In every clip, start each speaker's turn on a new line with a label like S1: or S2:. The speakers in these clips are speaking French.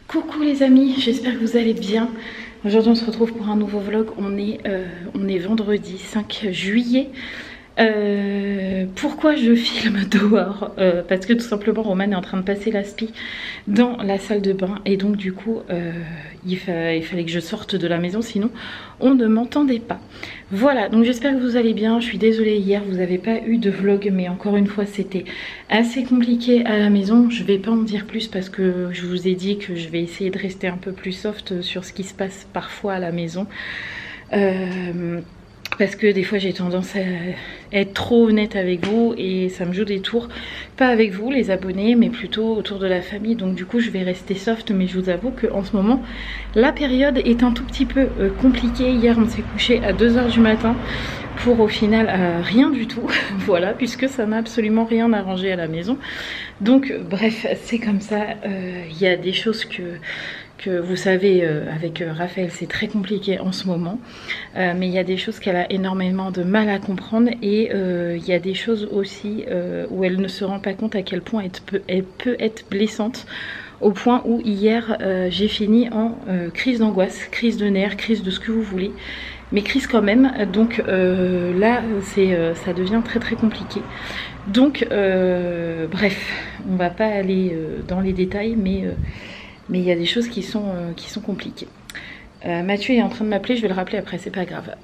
S1: Coucou les amis, j'espère que vous allez bien. Aujourd'hui on se retrouve pour un nouveau vlog. On est vendredi 5 juillet. Pourquoi je filme dehors? Parce que tout simplement Roman est en train de passer l'aspi dans la salle de bain. Et donc du coup il fallait que je sorte de la maison, sinon on ne m'entendait pas. Voilà, donc j'espère que vous allez bien. Je suis désolée, hier vous n'avez pas eu de vlog, mais encore une fois c'était assez compliqué à la maison. Je vais pas en dire plus parce que je vous ai dit que je vais essayer de rester un peu plus soft sur ce qui se passe parfois à la maison. Parce que des fois j'ai tendance à être trop honnête avec vous et ça me joue des tours. Pas avec vous les abonnés, mais plutôt autour de la famille. Donc du coup je vais rester soft, mais je vous avoue qu'en ce moment la période est un tout petit peu compliquée. Hier on s'est couché à 2 h du matin pour au final rien du tout. Voilà, puisque ça n'a absolument rien arrangé à la maison. Donc bref, c'est comme ça. Il y a des choses que vous savez, avec Raphaël c'est très compliqué en ce moment, mais il y a des choses qu'elle a énormément de mal à comprendre, et il y a des choses aussi où elle ne se rend pas compte à quel point elle peut être blessante, au point où hier j'ai fini en crise d'angoisse, crise de nerfs, crise de ce que vous voulez, mais crise quand même. Donc là ça devient très très compliqué. Donc bref, on va pas aller dans les détails, mais il y a des choses qui sont compliquées. Mathieu est en train de m'appeler, je vais le rappeler après, c'est pas grave.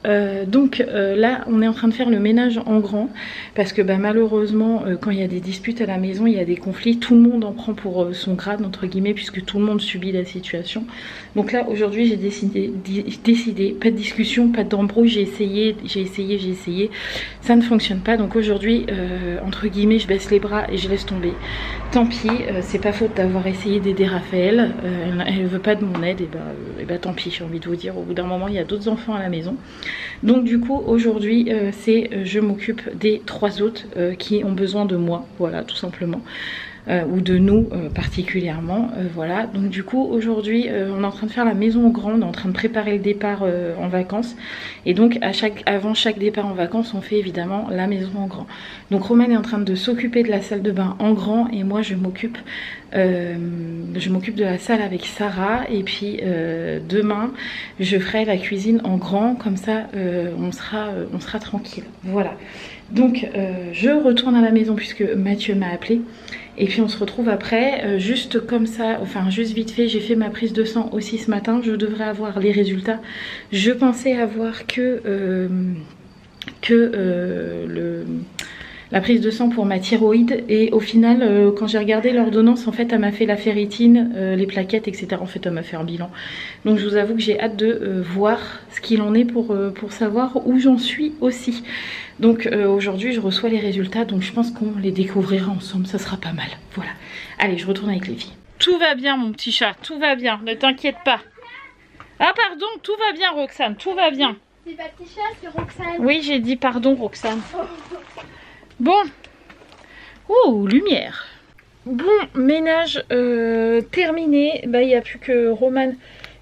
S1: Donc là on est en train de faire le ménage en grand, parce que malheureusement quand il y a des disputes à la maison, il y a des conflits, tout le monde en prend pour son grade entre guillemets, puisque tout le monde subit la situation. Donc là aujourd'hui j'ai décidé, pas de discussion, pas d'embrouille, j'ai essayé, ça ne fonctionne pas. Donc aujourd'hui entre guillemets je baisse les bras et je laisse tomber. Tant pis, c'est pas faute d'avoir essayé d'aider Raphaël, elle veut pas de mon aide, et bah tant pis, j'ai envie de vous dire, au bout d'un moment il y a d'autres enfants à la maison. Donc du coup aujourd'hui je m'occupe des 3 autres qui ont besoin de moi, voilà, tout simplement. Ou de nous particulièrement, voilà. Donc du coup aujourd'hui on est en train de faire la maison au grand, on est en train de préparer le départ en vacances, et donc avant chaque départ en vacances on fait évidemment la maison en grand. Donc Roman est en train de s'occuper de la salle de bain en grand, et moi je m'occupe de la salle avec Sarah, et puis demain je ferai la cuisine en grand, comme ça on sera tranquille, voilà. Donc je retourne à la maison puisque Mathieu m'a appelé, et puis on se retrouve après, juste comme ça, enfin juste vite fait. J'ai fait ma prise de sang aussi ce matin, je devrais avoir les résultats. Je pensais avoir la prise de sang pour ma thyroïde, et au final quand j'ai regardé l'ordonnance, en fait elle m'a fait la ferritine, les plaquettes, etc. En fait elle m'a fait un bilan. Donc je vous avoue que j'ai hâte de voir ce qu'il en est pour savoir où j'en suis aussi. Donc aujourd'hui je reçois les résultats, donc je pense qu'on les découvrira ensemble, ça sera pas mal. Voilà, allez je retourne avec les filles. Tout va bien mon petit chat, tout va bien, ne t'inquiète pas. Ah pardon, tout va bien Roxane, tout va bien.
S2: C'est pas petit chat, c'est Roxane.
S1: Oui, j'ai dit pardon Roxane. Bon, ouh, lumière. Bon, ménage terminé. Il n'y a plus que Roman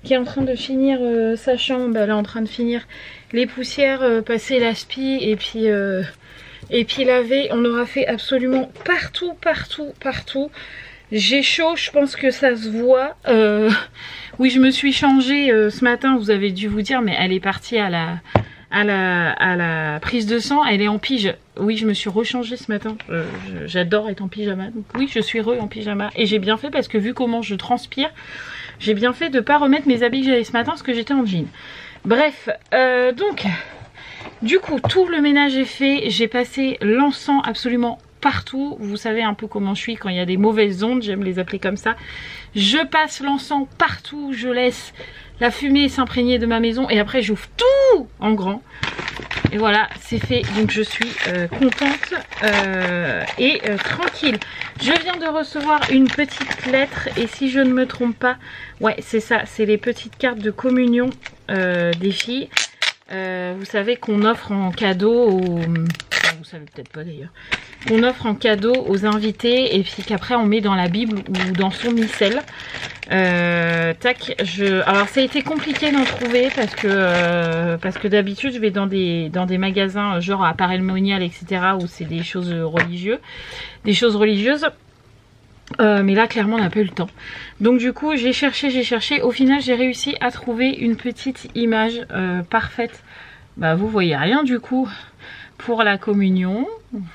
S1: qui est en train de finir sa chambre. Elle est en train de finir les poussières, passer l'aspi, et puis laver. On aura fait absolument partout. J'ai chaud, je pense que ça se voit. Oui, je me suis changée ce matin, vous avez dû vous dire, mais elle est partie à la prise de sang, elle est en pige. Oui, je me suis rechangée ce matin, j'adore être en pyjama. Donc oui, je suis en pyjama, et j'ai bien fait, parce que vu comment je transpire, j'ai bien fait de ne pas remettre mes habits que j'avais ce matin, parce que j'étais en jean. Bref, donc du coup tout le ménage est fait, j'ai passé l'encens absolument partout. Vous savez un peu comment je suis quand il y a des mauvaises ondes, j'aime les appeler comme ça. Je passe l'encens partout, je laisse la fumée s'imprégner de ma maison, et après j'ouvre tout en grand. Et voilà, c'est fait. Donc je suis contente et tranquille. Je viens de recevoir une petite lettre, et si je ne me trompe pas, ouais c'est ça, c'est les petites cartes de communion des filles. Vous savez qu'on offre en cadeau aux... Enfin, vous savez peut-être pas d'ailleurs. Qu'on offre en cadeau aux invités, et puis qu'après on met dans la Bible ou dans son missel. Tac, alors ça a été compliqué d'en trouver, parce que d'habitude je vais dans des magasins genre appareil monial, etc., où c'est des choses religieuses. Mais là clairement on n'a pas eu le temps. Donc du coup j'ai cherché. Au final j'ai réussi à trouver une petite image parfaite. Bah vous voyez rien du coup pour la communion.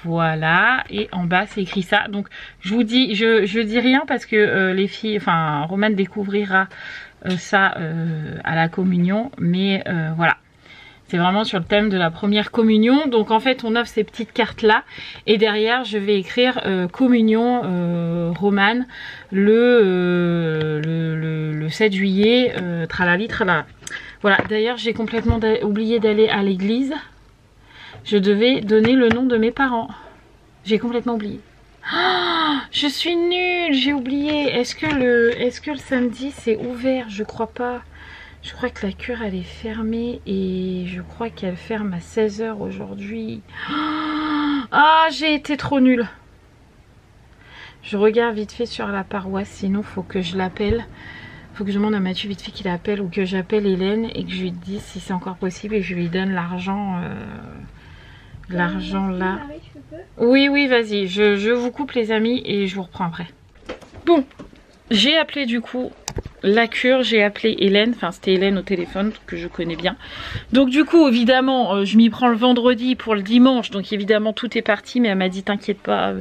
S1: Voilà, et en bas c'est écrit ça. Donc je vous dis, je dis rien parce que les filles, enfin Romane découvrira ça à la communion. Mais voilà. C'est vraiment sur le thème de la première communion. Donc en fait on offre ces petites cartes là. Et derrière je vais écrire communion Romane le 7 juillet. Tralali tralala. Voilà, d'ailleurs j'ai complètement oublié d'aller à l'église. Je devais donner le nom de mes parents. J'ai complètement oublié. Oh, je suis nulle, j'ai oublié. Est-ce que le samedi c'est ouvert? Je crois pas. Je crois que la cure elle est fermée et je crois qu'elle ferme à 16 h aujourd'hui. Ah, j'ai été trop nulle. Je regarde vite fait sur la paroisse, sinon faut que je l'appelle. Faut que je demande à Mathieu vite fait qu'il appelle ou que j'appelle Hélène et que je lui dise si c'est encore possible et je lui donne l'argent. L'argent là. Oui, oui, vas-y. Je vous coupe les amis et je vous reprends après. Bon, j'ai appelé du coup la cure, j'ai appelé Hélène, enfin c'était Hélène au téléphone que je connais bien. Donc du coup évidemment je m'y prends le vendredi pour le dimanche, donc évidemment tout est parti, mais elle m'a dit t'inquiète pas,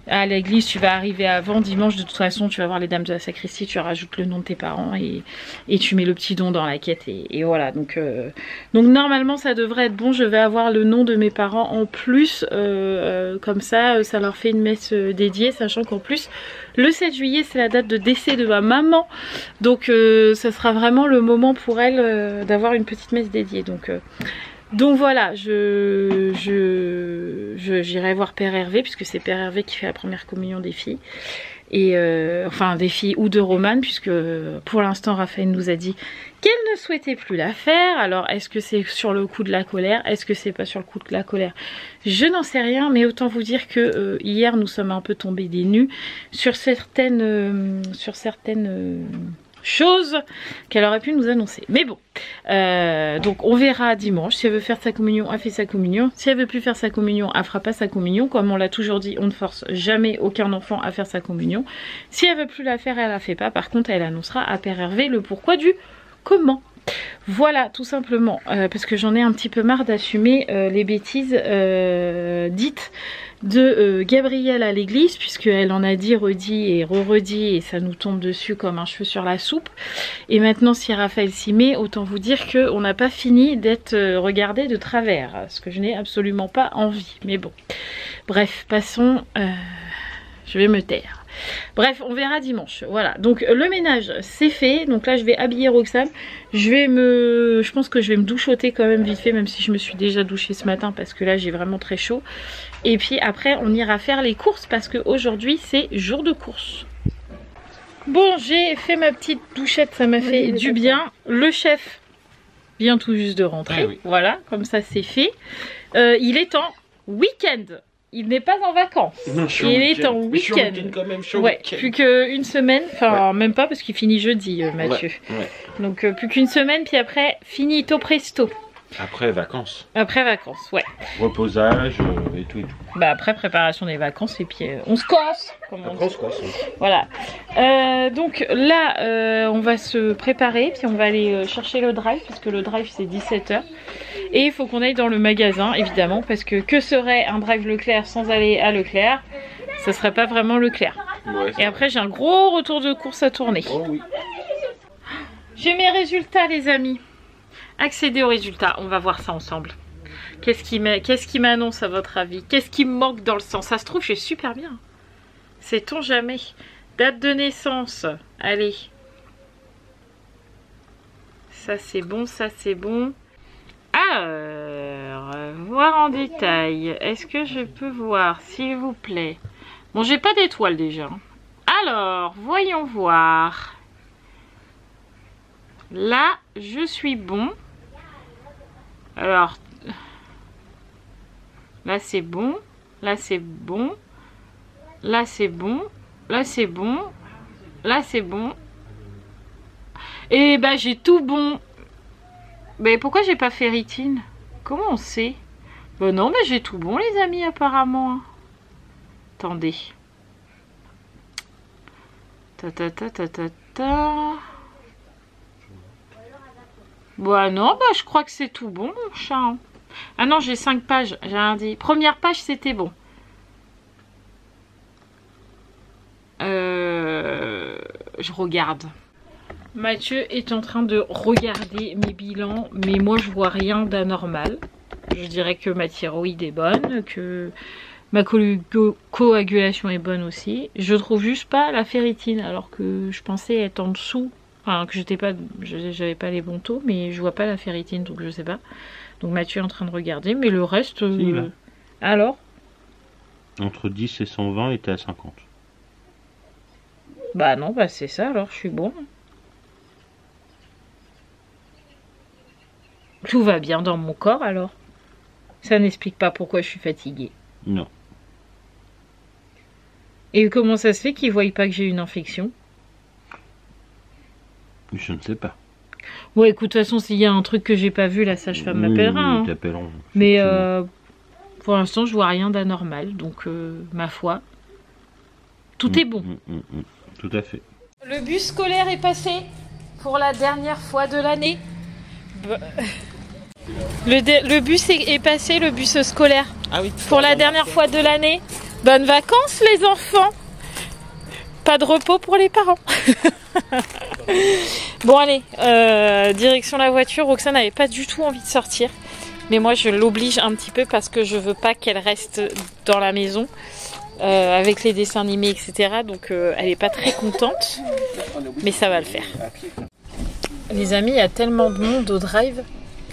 S1: à l'église tu vas arriver avant dimanche, de toute façon tu vas voir les dames de la sacristie, tu rajoutes le nom de tes parents et tu mets le petit don dans la quête et voilà. Donc normalement ça devrait être bon, je vais avoir le nom de mes parents en plus, comme ça ça leur fait une messe dédiée, sachant qu'en plus le 7 juillet c'est la date de décès de ma maman. Donc ça sera vraiment le moment pour elle d'avoir une petite messe dédiée. Donc voilà, j'irai voir Père Hervé, puisque c'est Père Hervé qui fait la première communion des filles. Et enfin des filles ou de Romane, puisque pour l'instant Raphaël nous a dit qu'elle ne souhaitait plus la faire. Alors est-ce que c'est sur le coup de la colère? Est-ce que c'est pas sur le coup de la colère? Je n'en sais rien, mais autant vous dire que hier nous sommes un peu tombés des nues sur certaines choses qu'elle aurait pu nous annoncer. Mais bon, donc on verra dimanche. Si elle veut faire sa communion, elle fait sa communion. Si elle veut plus faire sa communion, elle fera pas sa communion. Comme on l'a toujours dit, on ne force jamais aucun enfant à faire sa communion. Si elle veut plus la faire, elle la fait pas. Par contre, elle annoncera à Père Hervé le pourquoi du comment. Voilà, tout simplement, parce que j'en ai un petit peu marre d'assumer les bêtises dites de Gabrielle à l'église, puisqu'elle en a dit, redit et re-redit, et ça nous tombe dessus comme un cheveu sur la soupe. Et maintenant, si Raphaël s'y met, autant vous dire qu'on n'a pas fini d'être regardé de travers, ce que je n'ai absolument pas envie. Mais bon, bref, passons, je vais me taire. Bref, on verra dimanche. Voilà, donc le ménage c'est fait. Donc là je vais habiller Roxane. Je pense que je vais me douchoter quand même vite fait, même si je me suis déjà douchée ce matin, parce que là j'ai vraiment très chaud. Et puis après on ira faire les courses, parce qu'aujourd'hui c'est jour de course. Bon, j'ai fait ma petite douchette, ça m'a fait du bien. Le chef vient tout juste de rentrer. Oui. Voilà, comme ça c'est fait. Il est en week-end. Il n'est pas en vacances. Non, il est en week-end. Ouais, plus qu'une semaine. Enfin, même pas, parce qu'il finit jeudi, Mathieu. Ouais. Donc, plus qu'une semaine, puis après, finito presto.
S3: Après vacances.
S1: Après vacances, ouais.
S3: Reposage et tout et tout.
S1: Bah, après préparation des vacances, et puis on se casse.
S3: Après, on se casse.
S1: Voilà. Donc là, on va se préparer, puis on va aller chercher le drive, parce que le drive c'est 17 h. Et il faut qu'on aille dans le magasin, évidemment, parce que serait un drive Leclerc sans aller à Leclerc? Ça serait pas vraiment Leclerc. Ouais, et après, j'ai un gros retour de course à tourner. Oh oui. J'ai mes résultats, les amis. Accéder aux résultats, on va voir ça ensemble. Qu'est-ce qui m'annonce à votre avis? Qu'est-ce qui me manque dans le sang? Ça se trouve, je suis super bien. Sait-on jamais? Date de naissance. Allez. Ça c'est bon, ça c'est bon. Alors, voir en détail. Est-ce que je peux voir, s'il vous plaît? Bon, j'ai pas d'étoile déjà. Alors, voyons voir. Là, je suis bon. Alors, là c'est bon. Là c'est bon. Là c'est bon. Là c'est bon. Là c'est bon. Et bah j'ai tout bon. Mais pourquoi j'ai pas fait Ritine? Comment on sait? Bah non, mais j'ai tout bon les amis apparemment. Attendez. Bah non, bah je crois que c'est tout bon, mon chat. Hein. Ah non, j'ai 5 pages, j'ai rien dit. Première page, c'était bon. Je regarde. Mathieu est en train de regarder mes bilans, mais moi je vois rien d'anormal. Je dirais que ma thyroïde est bonne, que ma coagulation est bonne aussi. Je trouve juste pas la ferritine, alors que je pensais être en dessous. Enfin, que j'avais pas les bons taux, mais je vois pas la ferritine, donc je sais pas. Donc Mathieu est en train de regarder, mais le reste... Alors?
S3: Entre 10 et 120 et t'es à 50.
S1: Bah non, bah c'est ça, alors je suis bon. Tout va bien dans mon corps, alors. Ça n'explique pas pourquoi je suis fatiguée.
S3: Non.
S1: Et comment ça se fait qu'ils ne voient pas que j'ai une infection?
S3: Je ne sais pas.
S1: Ouais, écoute, de toute façon, s'il y a un truc que j'ai pas vu, la sage-femme m'appellera. Hein.
S3: T'appelleront.
S1: Mais pour l'instant, je vois rien d'anormal. Donc, ma foi, tout est bon.
S3: Tout à fait.
S1: Le bus scolaire est passé pour la dernière fois de l'année. Le bus est passé, le bus scolaire.
S3: Ah oui.
S1: Pour la dernière fois de l'année. Bonnes vacances, les enfants. Pas de repos pour les parents. Bon, allez, direction la voiture. Roxane n'avait pas du tout envie de sortir. Mais moi, je l'oblige un petit peu parce que je veux pas qu'elle reste dans la maison avec les dessins animés, etc. Donc, elle n'est pas très contente. Mais ça va le faire. Les amis, il y a tellement de monde au drive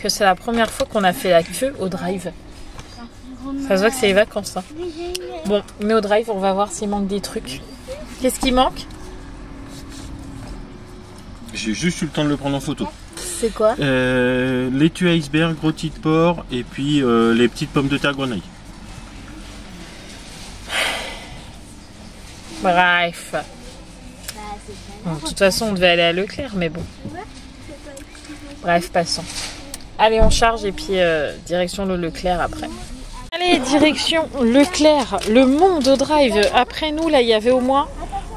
S1: que c'est la première fois qu'on a fait la queue au drive. Ça se voit que c'est les vacances. Hein. Bon, mais au drive, on va voir s'il manque des trucs. Qu'est-ce qui manque?
S3: J'ai juste eu le temps de le prendre en photo.
S1: C'est quoi?
S3: Laitue iceberg, rôti de porc et puis les petites pommes de terre grenaille.
S1: Bref. Bon, de toute façon, on devait aller à Leclerc, mais bon. Bref, passons. Allez, on charge et puis direction le Leclerc après. Allez, direction Leclerc, le monde au drive. Après nous, là, il y avait au moins...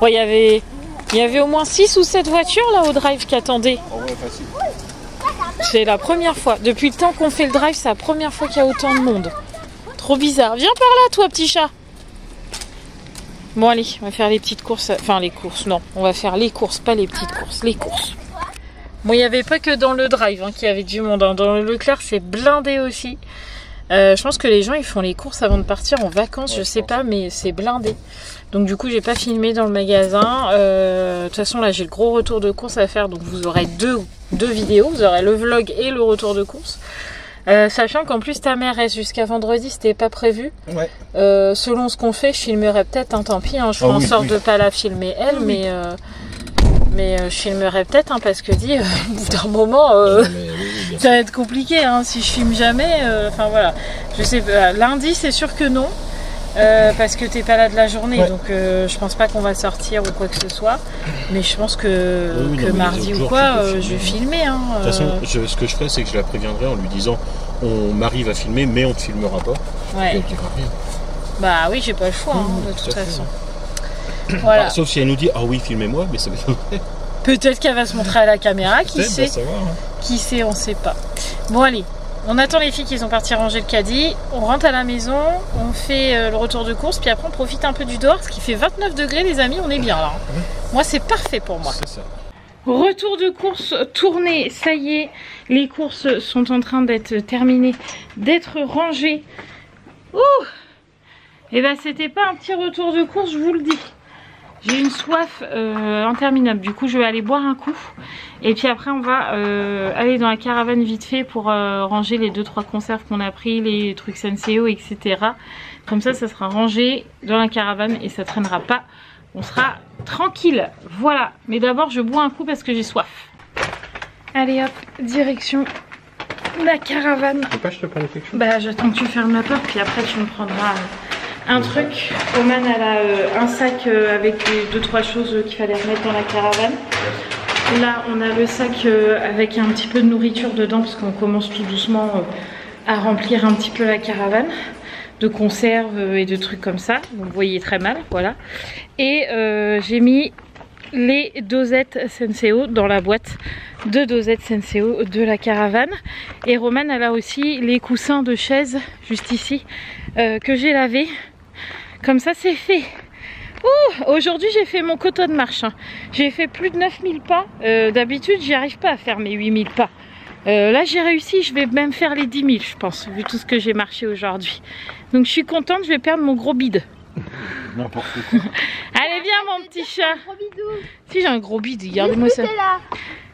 S1: Bon, il y avait au moins 6 ou 7 voitures, là, au drive qui attendaient.
S3: Oh ouais, facile.
S1: C'est la première fois. Depuis le temps qu'on fait le drive, c'est la première fois qu'il y a autant de monde. Trop bizarre. Viens par là, toi, petit chat. Bon, allez, on va faire les petites courses. Enfin, les courses, non. On va faire les courses, pas les petites courses. Les courses. Bon, il n'y avait pas que dans le drive hein, qu'il y avait du monde. Hein. Dans le Leclerc, c'est blindé aussi. Je pense que les gens, ils font les courses avant de partir en vacances. Ouais, je sais pas, mais c'est blindé. Donc, du coup, j'ai pas filmé dans le magasin. De toute façon, là, j'ai le gros retour de course à faire. Donc, vous aurez deux vidéos. Vous aurez le vlog et le retour de course. Sachant qu'en plus ta mère reste jusqu'à vendredi, c'était pas prévu. Ouais. Selon ce qu'on fait, je filmerai peut-être, hein, tant pis, hein, je ferai en sorte de pas la filmer elle, mais je filmerai peut-être, hein, parce que au bout d'un moment, ça va être compliqué, hein, si je filme jamais. Enfin voilà, je sais, lundi c'est sûr que non. Parce que t'es pas là de la journée, ouais. Donc je pense pas qu'on va sortir ou quoi que ce soit. Mais je pense que mardi ou quoi, je vais filmer. Hein,
S3: de toute façon, ce que je ferai, c'est que je la préviendrai en lui disant Marie va filmer, mais on te filmera pas.
S1: Ouais.
S3: Et on dira rien.
S1: Bah oui, j'ai pas le choix, de toute façon. Voilà.
S3: Bah, sauf si elle nous dit ah oui, filmez-moi, mais ça va.
S1: Peut-être qu'elle va se montrer à la caméra, qui sait.
S3: Savoir, hein.
S1: Qui sait, on sait pas. Bon, allez. On attend les filles qui sont parties ranger le caddie, on rentre à la maison, on fait le retour de course, puis après on profite un peu du dehors, parce qu'il fait 29 degrés les amis, on est bien là. Moi c'est parfait pour moi. C'est ça. Retour de course tourné, ça y est, les courses sont en train d'être terminées, d'être rangées. Ouh! Et ben c'était pas un petit retour de course, je vous le dis. J'ai une soif interminable, du coup je vais aller boire un coup. Et puis après on va aller dans la caravane vite fait pour ranger les 2-3 conserves qu'on a pris, les trucs Senseo, etc. Comme ça sera rangé dans la caravane et ça traînera pas. On sera tranquille, voilà. Mais d'abord je bois un coup parce que j'ai soif. Allez hop, direction la caravane.
S3: Tu veux pas que je te prenne quelque chose?
S1: Bah j'attends que tu fermes la porte puis après tu me prendras... un truc. Oman elle a un sac avec les 2-3 choses qu'il fallait remettre dans la caravane. Là on a le sac avec un petit peu de nourriture dedans parce qu'on commence tout doucement à remplir un petit peu la caravane de conserves et de trucs comme ça. Donc vous voyez très mal, voilà. Et j'ai mis les dosettes Senseo dans la boîte de dosettes Senseo de la caravane. Et Romane elle a aussi les coussins de chaise juste ici que j'ai lavé. Comme ça c'est fait. Aujourd'hui j'ai fait mon quota de marche. J'ai fait plus de 9000 pas. D'habitude j'y arrive pas à faire mes 8000 pas. Là j'ai réussi, je vais même faire les 10 000 je pense, vu tout ce que j'ai marché aujourd'hui. Donc je suis contente, je vais perdre mon gros bide.
S3: N'importe quoi.
S1: Allez viens mon petit chat.
S2: Gros bidou.
S1: Si j'ai un gros bide, regardez-moi ça.
S2: Là.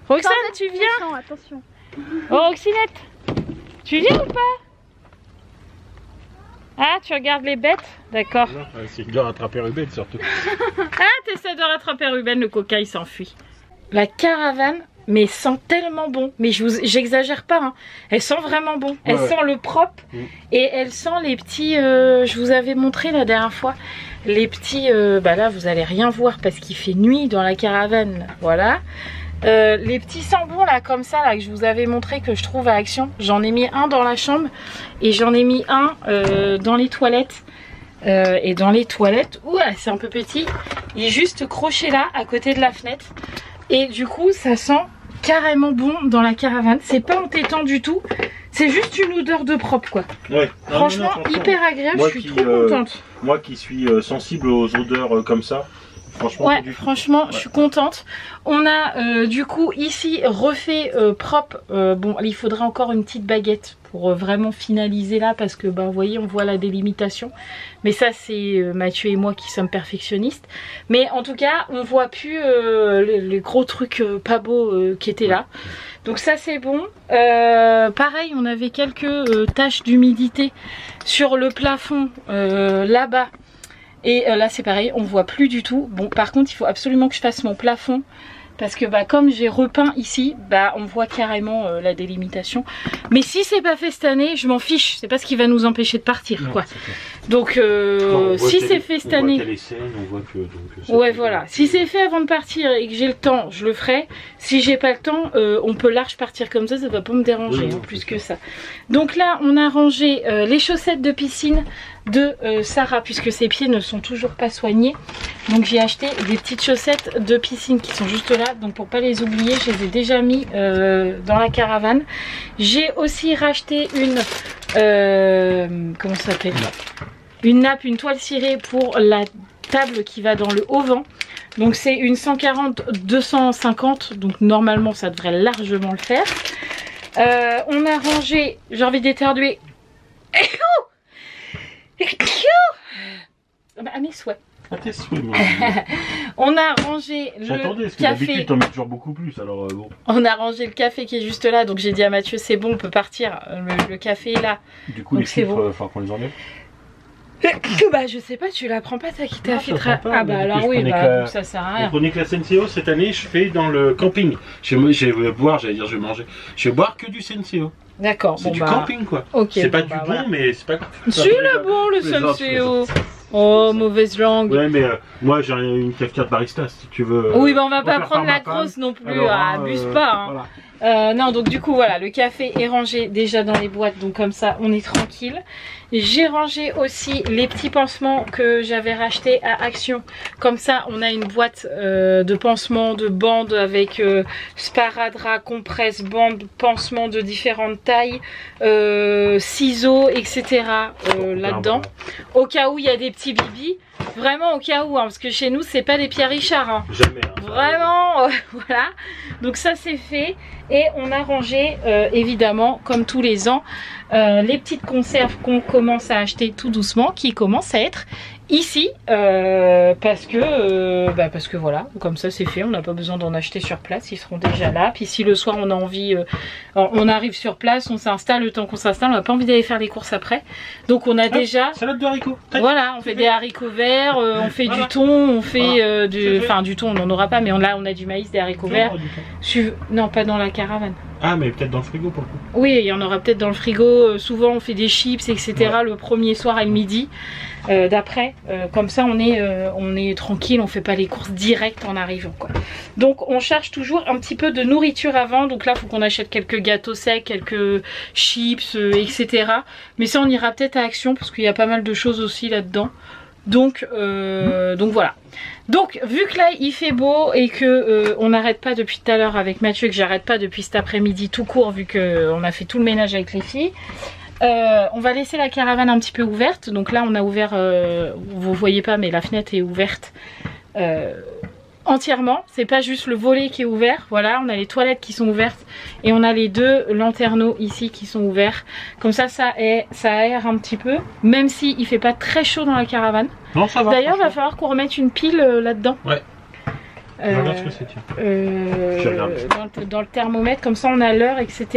S1: Roxane tu viens?
S2: Non, attention.
S1: Oh Roxinette, tu viens ou pas? Ah tu regardes les bêtes? D'accord.
S3: C'est de rattraper Ruben surtout.
S1: Ah t'essaies de rattraper Ruben, le coquin il s'enfuit. La caravane mais sent tellement bon, mais j'exagère pas hein. Elle sent vraiment bon, elle sent le propre et elle sent les petits, je vous avais montré la dernière fois, les petits, bah là vous allez rien voir parce qu'il fait nuit dans la caravane, voilà. Les petits sambons là comme ça là que je vous avais montré que je trouve à Action, j'en ai mis un dans la chambre et j'en ai mis un dans les toilettes. Et dans les toilettes, c'est un peu petit, il est juste croché là à côté de la fenêtre. Et du coup ça sent carrément bon dans la caravane. C'est pas entêtant du tout. C'est juste une odeur de propre quoi.
S3: Ouais.
S1: Franchement hyper agréable, je suis trop contente.
S3: Moi qui suis sensible aux odeurs comme ça. Franchement,
S1: franchement je suis contente. On a du coup ici refait propre. Bon il faudrait encore une petite baguette pour vraiment finaliser là parce que bah, vous voyez on voit la délimitation. Mais ça c'est Mathieu et moi qui sommes perfectionnistes. Mais en tout cas on voit plus les gros trucs pas beaux qui étaient là. Donc ça c'est bon. Pareil on avait quelques taches d'humidité sur le plafond là-bas. Et là c'est pareil, on voit plus du tout. Bon par contre il faut absolument que je fasse mon plafond. Parce que bah, comme j'ai repeint ici, bah, on voit carrément la délimitation. Mais si c'est pas fait cette année, je m'en fiche. C'est pas ce qui va nous empêcher de partir. Non, quoi. Donc si c'est fait cette année... Ouais voilà. Si c'est fait avant de partir et que j'ai le temps, je le ferai. Si j'ai pas le temps, on peut large partir comme ça va pas me déranger plus que ça. Donc là on a rangé les chaussettes de piscine de Sarah puisque ses pieds ne sont toujours pas soignés. Donc j'ai acheté des petites chaussettes de piscine qui sont juste là. Donc pour pas les oublier, je les ai déjà mis dans la caravane. J'ai aussi racheté une comment ça s'appelle, une nappe, une toile cirée pour la table qui va dans le haut-vent. Donc c'est une 140-250. Donc normalement ça devrait largement le faire. On a rangé, j'ai envie d'éternuer. À mes souhaits.
S3: À tes souhaits, moi.
S1: On a rangé le café.
S3: D'habitude, t'en mets toujours beaucoup plus, alors bon.
S1: On a rangé le café qui est juste là, donc j'ai dit à Mathieu, c'est bon, on peut partir. Le café est là.
S3: Du coup, donc les filtres, il faut qu'on les enlève.
S1: Bah, je sais pas, tu la prends pas, ta qui t'a filtre. Ah, bah alors oui, bah, ça sert à rien.
S3: Vous prenez que la Senseo, cette année, je fais dans le camping. Je vais boire, j'allais dire, je vais manger. Je vais boire que du Senseo.
S1: D'accord,
S3: c'est du camping quoi.
S1: Okay,
S3: c'est pas du bon,
S1: voilà.
S3: Mais c'est pas grave.
S1: C'est le bon, le Senseo. Oh, mauvaise langue.
S3: Ouais, mais moi j'ai une cafetière de barista si tu veux.
S1: Oui, bah on va pas prendre la grosse non plus, alors, abuse pas. Hein. Voilà. Non, donc du coup voilà, le café est rangé déjà dans les boîtes, donc comme ça on est tranquille. J'ai rangé aussi les petits pansements que j'avais rachetés à Action. Comme ça on a une boîte de pansements, de bandes avec sparadrap, compresse, bandes, pansements de différentes tailles, ciseaux, etc. là-dedans. Au cas où il y a des petits bibis. Vraiment au cas où, hein, parce que chez nous c'est pas des Pierre Richard. Hein.
S3: Jamais. Hein,
S1: vraiment, voilà. Donc ça c'est fait. Et on a rangé évidemment comme tous les ans les petites conserves qu'on commence à acheter tout doucement, qui commencent à être ici parce que voilà, comme ça c'est fait, on n'a pas besoin d'en acheter sur place, ils seront déjà là. Puis si le soir on a envie, on arrive sur place, on s'installe, le temps qu'on s'installe, on n'a pas envie d'aller faire les courses après. Donc on a déjà
S3: salade de haricots.
S1: Voilà, on fait des haricots verts, on fait du thon, on fait du thon on n'en aura pas, mais là on a du maïs, des haricots verts. Non, pas dans la caravane.
S3: Ah, mais peut-être dans le frigo pour le coup.
S1: Oui, il y en aura peut-être dans le frigo. Souvent on fait des chips, etc. Ouais. Le premier soir et le midi. D'après, comme ça on est tranquille, on fait pas les courses direct en arrivant quoi. Donc on cherche toujours un petit peu de nourriture avant. Donc là il faut qu'on achète quelques gâteaux secs, quelques chips, etc. Mais ça on ira peut-être à Action parce qu'il y a pas mal de choses aussi là-dedans. Donc voilà. Donc vu que là il fait beau et que on n'arrête pas depuis tout à l'heure avec Mathieu, que j'arrête pas depuis cet après-midi tout court vu qu'on a fait tout le ménage avec les filles, on va laisser la caravane un petit peu ouverte. Donc là on a ouvert, vous voyez pas mais la fenêtre est ouverte entièrement, c'est pas juste le volet qui est ouvert, voilà, on a les toilettes qui sont ouvertes et on a les deux lanterneaux ici qui sont ouverts, comme ça aère un petit peu, même si il fait pas très chaud dans la caravane.
S3: Non, ça va.
S1: D'ailleurs il va falloir qu'on remette une pile là-dedans.
S3: Ouais. Regarde ce que c'est, tiens.
S1: Dans le thermomètre, comme ça on a l'heure, etc.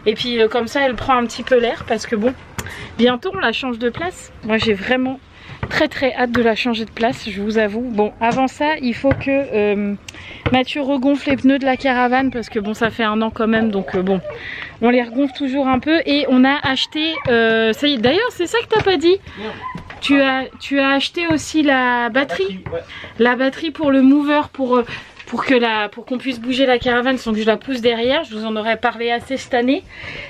S1: Et puis comme ça elle prend un petit peu l'air, parce que bon, bientôt on la change de place. Moi j'ai vraiment très hâte de la changer de place, je vous avoue. Bon, avant ça il faut que Mathieu regonfle les pneus de la caravane, parce que bon ça fait 1 an quand même, donc bon on les regonfle toujours un peu. Et on a acheté d'ailleurs c'est ça que t'as pas dit, tu as acheté aussi la batterie, ouais. La batterie pour le mover, pour qu'on puisse bouger la caravane sans que je la pousse derrière. Je vous en aurais parlé assez cette année.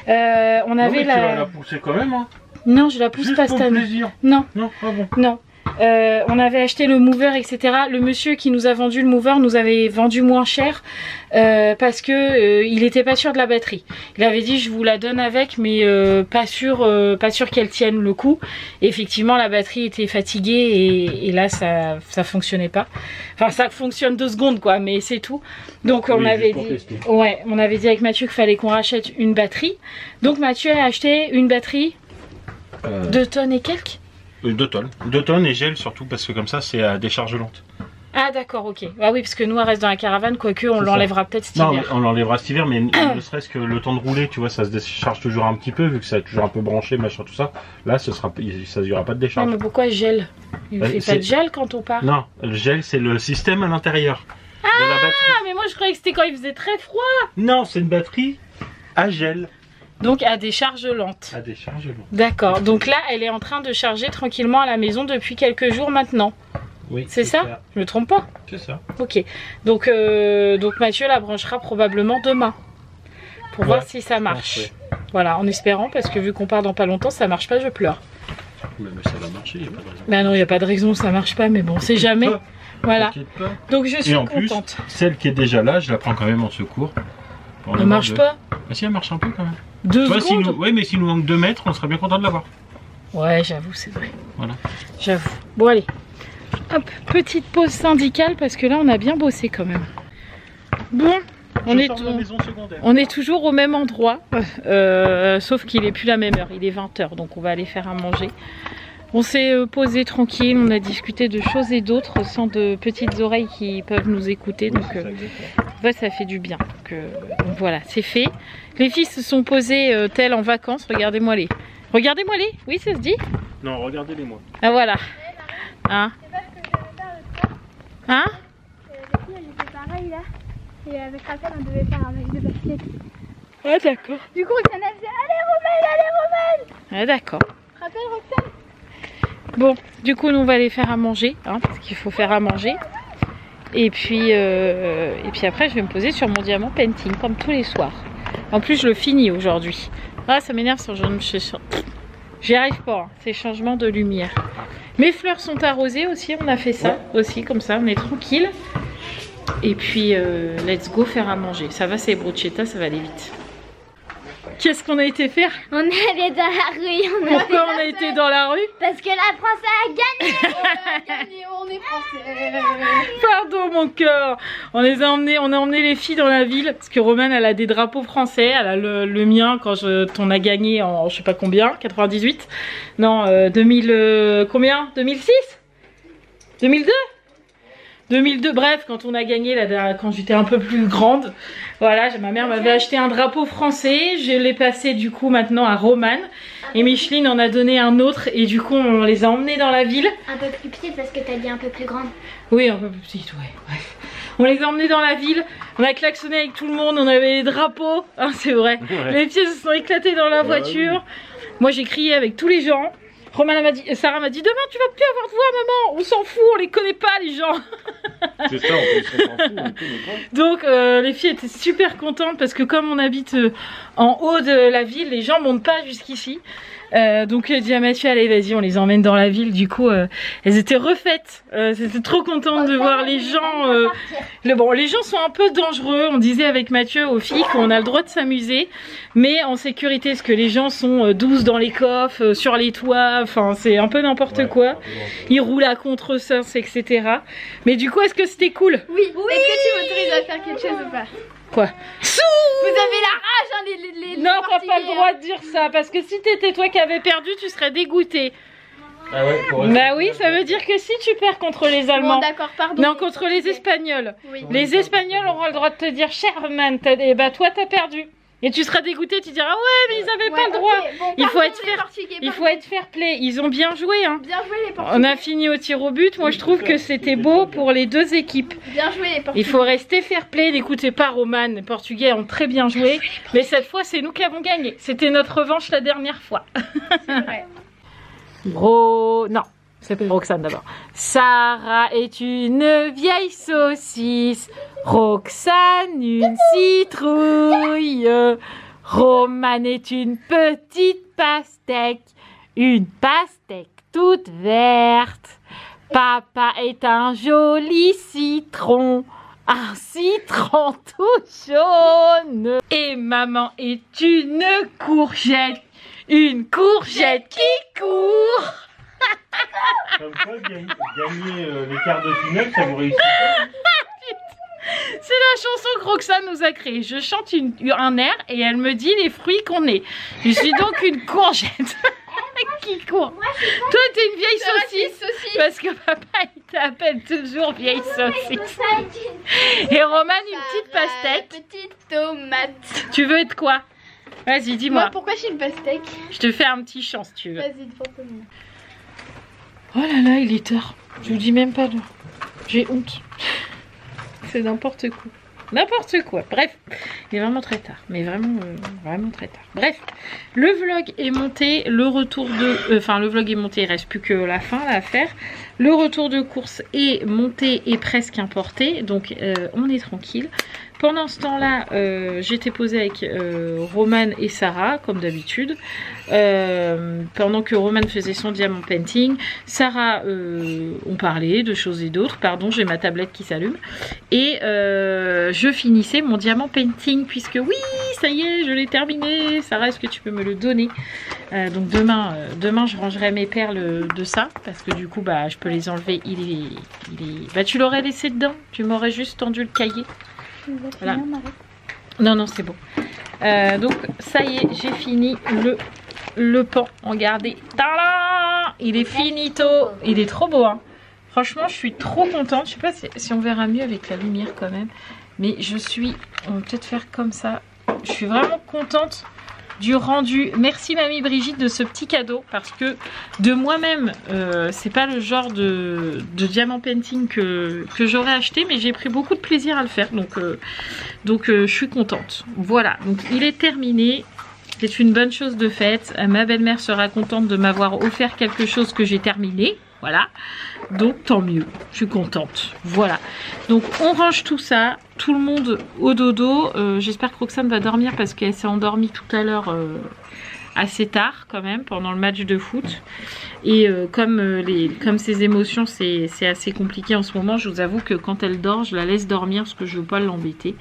S1: On avait
S3: tu vas la pousser quand même, hein.
S1: Non, je la pousse pas cette année. Plaisir. Non. Non, ah bon. Non. On avait acheté le mover, etc. Le monsieur qui nous a vendu le mover nous avait vendu moins cher parce que il était pas sûr de la batterie. Il avait dit je vous la donne avec, mais pas sûr qu'elle tienne le coup. Et effectivement la batterie était fatiguée et là ça fonctionnait pas. Enfin ça fonctionne 2 secondes quoi, mais c'est tout. Donc oui, on avait dit avec Mathieu qu'il fallait qu'on rachète une batterie. Donc Mathieu a acheté une batterie 2 tonnes et quelques.
S3: 2 tonnes. 2 tonnes et gel surtout, parce que comme ça c'est à décharge lente.
S1: Ah d'accord, ok. Ah oui, parce que nous elle reste dans la caravane, quoique on l'enlèvera peut-être cet hiver.
S3: Non, on l'enlèvera cet hiver, mais ne serait-ce que le temps de rouler, tu vois, ça se décharge toujours un petit peu, vu que ça est toujours un peu branché, machin, tout ça. Là, ça y aura pas de décharge.
S1: Non, mais pourquoi gel? Il fait pas de gel quand on part?
S3: Non, le gel c'est le système à l'intérieur de la batterie.
S1: Ah, mais moi je croyais que c'était quand il faisait très froid.
S3: Non, c'est une batterie à gel. Donc
S1: à décharge lente.
S3: À décharge lente.
S1: D'accord. Donc là, elle est en train de charger tranquillement à la maison depuis quelques jours maintenant.
S3: Oui.
S1: C'est ça? Je me trompe pas?
S3: C'est ça.
S1: Ok. Donc Mathieu la branchera probablement demain pour voir si ça marche. Voilà, en espérant, parce que vu qu'on part dans pas longtemps, ça marche pas, je pleure.
S3: Mais ça va marcher, il n'y a pas de raison.
S1: Bah non, il n'y a pas de raison, ça marche pas, mais bon, c'est jamais. Voilà. Donc je suis contente.
S3: Plus, celle qui est déjà là, je la prends quand même en secours.
S1: Elle marche pas?
S3: Ah si, elle marche un peu quand même.
S1: 2 secondes.
S3: Oui, mais s'il nous manque 2 mètres, on serait bien content de l'avoir.
S1: Ouais, j'avoue, c'est vrai.
S3: Voilà.
S1: J'avoue. Bon, allez. Hop, petite pause syndicale parce que là, on a bien bossé quand même. Bon, on est toujours au même endroit. Sauf qu'il n'est plus la même heure. Il est 20 h, donc on va aller faire à manger. On s'est posé tranquille, on a discuté de choses et d'autres sans de petites oreilles qui peuvent nous écouter. Donc ça fait du bien. Donc voilà, c'est fait. Les filles se sont posées telles en vacances. Regardez-moi les. Regardez-moi les. Oui, ça se dit?
S3: Non, regardez-les moi.
S1: Ah voilà. Hein? Hein?
S2: Les filles, elles étaient pareilles là. Et avec Raphaël, on devait faire un match de basket.
S1: Ah d'accord.
S2: Du coup, Roxane a dit allez Romaine, allez Romaine.
S1: Ah d'accord.
S2: Rappelle Roxane.
S1: Bon, du coup, nous on va aller faire à manger, hein, parce qu'il faut faire à manger. Et puis après, je vais me poser sur mon diamant painting, comme tous les soirs. En plus, je le finis aujourd'hui. Ah, ça m'énerve, j'y arrive pas, hein, ces changements de lumière. Mes fleurs sont arrosées aussi, on a fait ça aussi, comme ça, on est tranquille. Et puis, let's go faire à manger. Ça va, c'est bruschetta, ça va aller vite. Qu'est-ce qu'on a été faire?
S2: On est allé dans la rue.
S1: Pourquoi on a été dans la rue?
S2: Parce que la France a gagné.
S4: On a gagné, on est français.
S1: Pardon mon cœur. On a emmené les filles dans la ville parce que Romane elle a des drapeaux français. Elle a le mien quand on a gagné en je sais pas combien, 98. Non, 2000 combien? 2006? 2002? 2002, bref, quand on a gagné, quand j'étais un peu plus grande, voilà, ma mère m'avait acheté un drapeau français, je l'ai passé du coup maintenant à Romane, et Micheline en a donné un autre, et du coup on les a emmenés dans la ville.
S2: Un peu plus petite parce que t'as dit un peu plus grande.
S1: Oui, un peu plus petite, ouais, bref. On les a emmenés dans la ville, on a klaxonné avec tout le monde, on avait les drapeaux, hein, c'est vrai. Ouais. Les pieds se sont éclatés dans la voiture, moi j'ai crié avec tous les gens. Sarah m'a dit demain tu vas plus avoir de voix maman, on s'en fout, on les connaît pas les gens.
S3: C'est ça, on s'en fout, on les connaît pas.
S1: Donc les filles étaient super contentes parce que comme on habite en haut de la ville, les gens montent pas jusqu'ici. Donc j'ai dit à Mathieu, allez vas-y, on les emmène dans la ville. Du coup, elles étaient refaites. C'était trop contente de voir les gens. Bon, les gens sont un peu dangereux. On disait avec Mathieu aux filles qu'on a le droit de s'amuser, mais en sécurité, parce que les gens sont douces dans les coffres, sur les toits. Enfin, c'est un peu n'importe quoi. Ils roulent à contresens, etc. Mais du coup, est-ce que c'était cool?
S2: Oui. Est-ce que tu m'autorises à faire quelque chose ou pas?
S1: Quoi?
S2: Vous avez la rage, hein, les
S1: Non, t'as pas
S2: Portugais,
S1: le droit de dire ça, parce que si t'étais toi qui avais perdu, tu serais dégoûté.
S3: Ah ouais,
S1: Bah oui, ça veut dire que si tu perds contre les Allemands,
S2: Bon, d'accord, pardon.
S1: non, contre les Espagnols,
S2: Oui.
S1: les Espagnols auront le droit de te dire, cher man, bah toi t'as perdu. Et tu seras dégoûté, tu diras, ouais, mais ils avaient pas le droit.
S2: Ok, bon,
S1: Il faut
S2: pardon,
S1: être
S2: les
S1: fair,
S2: Portugais,
S1: il faut
S2: pardon.
S1: être fair play. Ils ont bien joué, hein.
S2: Bien joué les Portugais.
S1: On a fini au tir au but. Moi, je trouve que c'était beau pour les deux équipes.
S2: Bien joué les Portugais.
S1: Il faut rester fair play. N'écoutez pas Roman. Les Portugais ont très bien joué. Mais cette fois, c'est nous qui avons gagné. C'était notre revanche la dernière fois.
S2: Ouais.
S1: Non, c'est pas Roxane d'abord. Sarah est une vieille saucisse. Roxane, une citrouille. Roman est une petite pastèque. Une pastèque toute verte. Papa est un joli citron. Un citron tout jaune. Et maman est une courgette. Une courgette qui court.
S3: Comme quoi, gagner les quarts de finale, ça vous réussit.
S1: C'est la chanson que Roxane nous a créée. Je chante un air et elle me dit les fruits qu'on est. Je suis donc une courgette qui court. Toi, t'es une vieille saucisse. Parce que papa, il t'appelle toujours vieille saucisse. Et Roman, une petite pastèque.
S2: Petite tomate.
S1: Tu veux être quoi? Vas-y, dis-moi.
S2: Moi, pourquoi je suis une pastèque?
S1: Je te fais un petit chant si tu veux.
S2: Vas-y, devant.
S1: Oh là là, il est tard. Je vous dis même pas l'heure. J'ai honte. C'est n'importe quoi. N'importe quoi. Bref, il est vraiment très tard. Mais vraiment, vraiment très tard. Bref, le vlog est monté. Le retour de... Enfin, le vlog est monté. Il reste plus que la fin là, à faire. Le retour de course est monté et presque importé. Donc, on est tranquille. Pendant ce temps-là, j'étais posée avec Roman et Sarah, comme d'habitude. Pendant que Roman faisait son diamant painting, Sarah, on parlait de choses et d'autres. Pardon, j'ai ma tablette qui s'allume. Et je finissais mon diamant painting, puisque oui, ça y est, je l'ai terminé. Sarah, est-ce que tu peux me le donner? Donc demain, je rangerai mes perles de ça, parce que du coup, bah, je peux les enlever. Bah, tu l'aurais laissé dedans. Tu m'aurais juste tendu le cahier. Voilà. Non, c'est bon. Donc ça y est, j'ai fini le pan. Regardez, tada, il est finito. Il est trop beau, hein. Franchement, je suis trop contente. Je sais pas si on verra mieux avec la lumière quand même, mais on va peut-être faire comme ça. Je suis vraiment contente du rendu. Merci mamie Brigitte de ce petit cadeau, parce que de moi-même c'est pas le genre de diamant painting que j'aurais acheté, mais j'ai pris beaucoup de plaisir à le faire, donc je suis contente. Voilà, donc il est terminé. C'est une bonne chose de faite. Ma belle-mère sera contente de m'avoir offert quelque chose que j'ai terminé. Voilà, donc tant mieux, je suis contente. Voilà, donc on range tout ça, tout le monde au dodo. J'espère que Roxane va dormir, parce qu'elle s'est endormie tout à l'heure assez tard quand même, pendant le match de foot. Et comme ses émotions c'est assez compliqué en ce moment, je vous avoue que quand elle dort, je la laisse dormir parce que je veux pas l'embêter.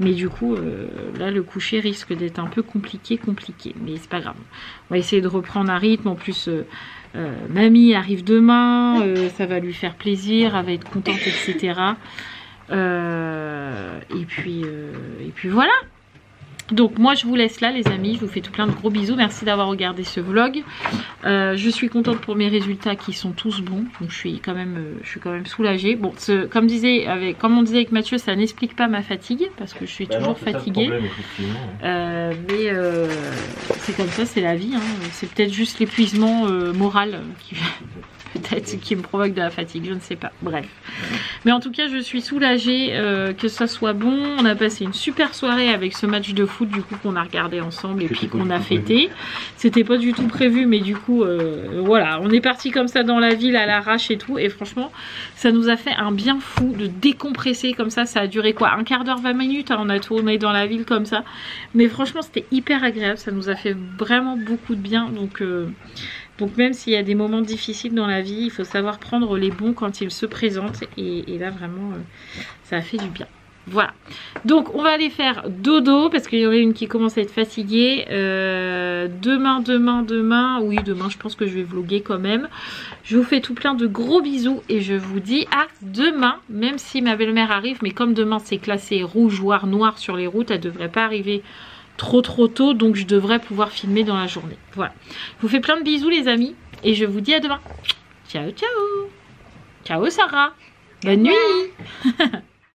S1: Mais du coup, là le coucher risque d'être un peu compliqué, mais c'est pas grave. On va essayer de reprendre un rythme. En plus, mamie arrive demain, ça va lui faire plaisir, elle va être contente, etc. Et puis voilà. Donc moi je vous laisse là les amis, je vous fais tout plein de gros bisous, merci d'avoir regardé ce vlog. Je suis contente pour mes résultats qui sont tous bons, donc je suis quand même soulagée. Bon, comme on disait avec Mathieu, ça n'explique pas ma fatigue, parce que je suis toujours fatiguée. Mais c'est comme ça, c'est la vie, hein. C'est peut-être juste l'épuisement moral qui me provoque de la fatigue, je ne sais pas. Bref, Mais en tout cas je suis soulagée que ça soit bon. On a passé une super soirée avec ce match de foot du coup qu'on a regardé ensemble et puis qu'on a fêté. C'était pas du tout prévu mais du coup voilà, on est parti comme ça dans la ville à l'arrache et tout, et franchement ça nous a fait un bien fou de décompresser comme ça. Ça a duré quoi, un quart d'heure, 20 minutes, hein, on a tourné dans la ville comme ça, mais franchement c'était hyper agréable, ça nous a fait vraiment beaucoup de bien. Donc même s'il y a des moments difficiles dans la vie, il faut savoir prendre les bons quand ils se présentent, et là vraiment ça a fait du bien. Voilà, donc on va aller faire dodo parce qu'il y en a une qui commence à être fatiguée. Demain, oui demain je pense que je vais vlogger quand même. Je vous fais tout plein de gros bisous et je vous dis à demain, même si ma belle-mère arrive, mais comme demain c'est classé rouge, voire noir sur les routes, elle devrait pas arriver trop tôt, donc je devrais pouvoir filmer dans la journée. Voilà, je vous fais plein de bisous les amis et je vous dis à demain. Ciao ciao. Ciao Sarah, bonne nuit.